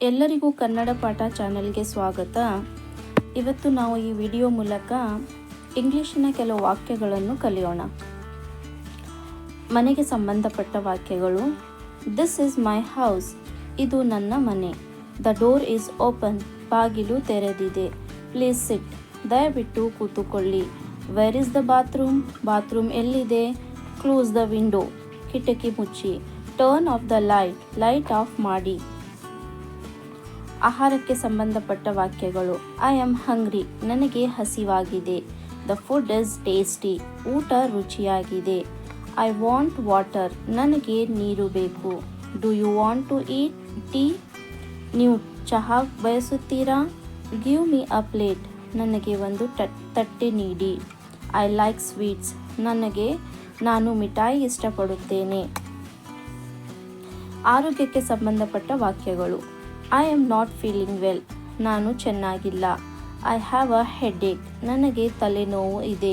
ಎಲ್ಲರಿಗೂ ಕನ್ನಡ ಪಾಠ ಚಾನೆಲ್ಗೆ ಸ್ವಾಗತ. ಇವತ್ತು ನಾವು ಈ ವಿಡಿಯೋ ಮೂಲಕ ಇಂಗ್ಲಿಷಿನ ಕೆಲವು ವಾಕ್ಯಗಳನ್ನು ಕಲಿಯೋಣ. ಮನೆಗೆ ಸಂಬಂಧಪಟ್ಟ ವಾಕ್ಯಗಳು. ದಿಸ್ ಈಸ್ ಮೈ ಹೌಸ್, ಇದು ನನ್ನ ಮನೆ. ದ ಡೋರ್ ಈಸ್ ಓಪನ್, ಬಾಗಿಲು ತೆರೆದಿದೆ. ಪ್ಲೀಸ್ ಸಿಟ್, ದಯವಿಟ್ಟು ಕೂತುಕೊಳ್ಳಿ. Where is the bathroom, bathroom ಎಲ್ಲಿದೆ. ಕ್ಲೋಸ್ ದ ವಿಂಡೋ, ಕಿಟಕಿ ಮುಚ್ಚಿ. Turn off the light, light off ಮಾಡಿ. ಆಹಾರಕ್ಕೆ ಸಂಬಂಧಪಟ್ಟ ವಾಕ್ಯಗಳು. ಐ ಆಮ್ ಹಂಗ್ರಿ, ನನಗೆ ಹಸಿವಾಗಿದೆ. ದ ಫುಡ್ ಇಸ್ ಟೇಸ್ಟಿ, ಊಟ ರುಚಿಯಾಗಿದೆ. ಐ ವಾಂಟ್ ವಾಟರ್, ನನಗೆ ನೀರು ಬೇಕು. Do you want to eat tea, ನೀವು ಚಹಾ ಬಯಸುತ್ತೀರಾ. ಗಿವ್ ಮಿ ಅ ಪ್ಲೇಟ್, ನನಗೆ ಒಂದು ತಟ್ಟೆ ನೀಡಿ. ಐ ಲೈಕ್ ಸ್ವೀಟ್ಸ್, ನಾನು ಮಿಠಾಯಿ ಇಷ್ಟಪಡುತ್ತೇನೆ. ಆರೋಗ್ಯಕ್ಕೆ ಸಂಬಂಧಪಟ್ಟ ವಾಕ್ಯಗಳು. I am not feeling well, ನಾನು ಚೆನ್ನಾಗಿಲ್ಲ. ಐ ಹ್ಯಾವ್ ಅ ಹೆಡ್ಏಕ್, ನನಗೆ ತಲೆನೋವು ಇದೆ.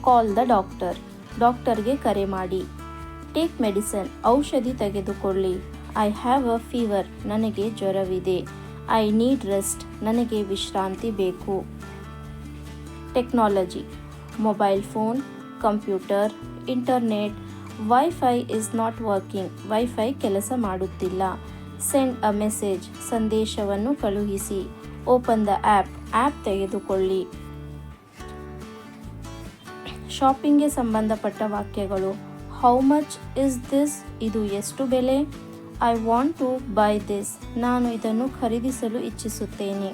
ಕಾಲ್ ದ ಡಾಕ್ಟರ್, ಡಾಕ್ಟರ್ಗೆ ಕರೆ ಮಾಡಿ. ಟೇಕ್ ಮೆಡಿಸನ್, ಔಷಧಿ ತೆಗೆದುಕೊಳ್ಳಿ. ಐ ಹ್ಯಾವ್ ಅ ಫೀವರ್, ನನಗೆ ಜ್ವರವಿದೆ. ಐ ನೀಡ್ ರೆಸ್ಟ್, ನನಗೆ ವಿಶ್ರಾಂತಿ ಬೇಕು. Technology. Mobile phone, computer, internet. Wifi is not working, wifi ಕೆಲಸ ಮಾಡುತ್ತಿಲ್ಲ. ಸೆಂಡ್ ಅ ಮೆಸೇಜ್, ಸಂದೇಶವನ್ನು ಕಳುಹಿಸಿ. ಓಪನ್ ದ ಆ್ಯಪ್ ತೆಗೆದುಕೊಳ್ಳಿ. ಶಾಪಿಂಗ್ಗೆ ಸಂಬಂಧಪಟ್ಟ ವಾಕ್ಯಗಳು. ಹೌ ಮಚ್ ಇಸ್ ದಿಸ್, ಇದು ಎಷ್ಟು ಬೆಲೆ. I want to buy this, ನಾನು ಇದನ್ನು ಖರೀದಿಸಲು ಇಚ್ಛಿಸುತ್ತೇನೆ.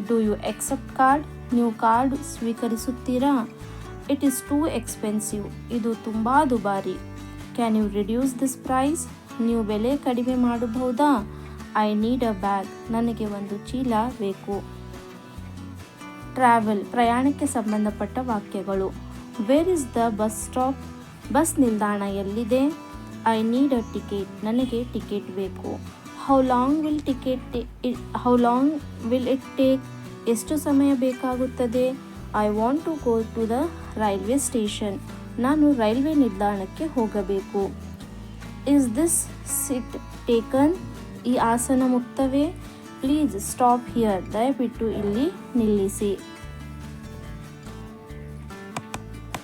ಡು ಯು ಎಕ್ಸೆಪ್ಟ್ ಕಾರ್ಡ್, ನೀವು ಕಾರ್ಡ್ ಸ್ವೀಕರಿಸುತ್ತೀರಾ. ಇಟ್ ಈಸ್ ಟೂ ಎಕ್ಸ್ಪೆನ್ಸಿವ್, ಇದು ತುಂಬ ದುಬಾರಿ. Can you reduce this price, ನೀವು ಬೆಲೆ ಕಡಿಮೆ ಮಾಡಬಹುದಾ. ಐ ನೀಡ್ ಅ ಬ್ಯಾಗ್, ನನಗೆ ಒಂದು ಚೀಲ ಬೇಕು. ಟ್ರಾವೆಲ್, ಪ್ರಯಾಣಕ್ಕೆ ಸಂಬಂಧಪಟ್ಟ ವಾಕ್ಯಗಳು. Where is the bus stop, bus ನಿಲ್ದಾಣ ಎಲ್ಲಿದೆ. ಐ ನೀಡ್ ಅ ಟಿಕೆಟ್, ನನಗೆ ಟಿಕೆಟ್ ಬೇಕು. How long will it take, ಎಷ್ಟು ಸಮಯ ಬೇಕಾಗುತ್ತದೆ. I want to go to the railway station, ನಾನು ರೈಲ್ವೆ ನಿಲ್ದಾಣಕ್ಕೆ ಹೋಗಬೇಕು. ಇಸ್ ದಿಸ್ ಸೀಟ್ ಟೇಕನ್, ಈ ಆಸನ ಮುಕ್ತವೇ. ಪ್ಲೀಸ್ ಸ್ಟಾಪ್ ಹಿಯರ್, ದಯವಿಟ್ಟು ಇಲ್ಲಿ ನಿಲ್ಲಿಸಿ.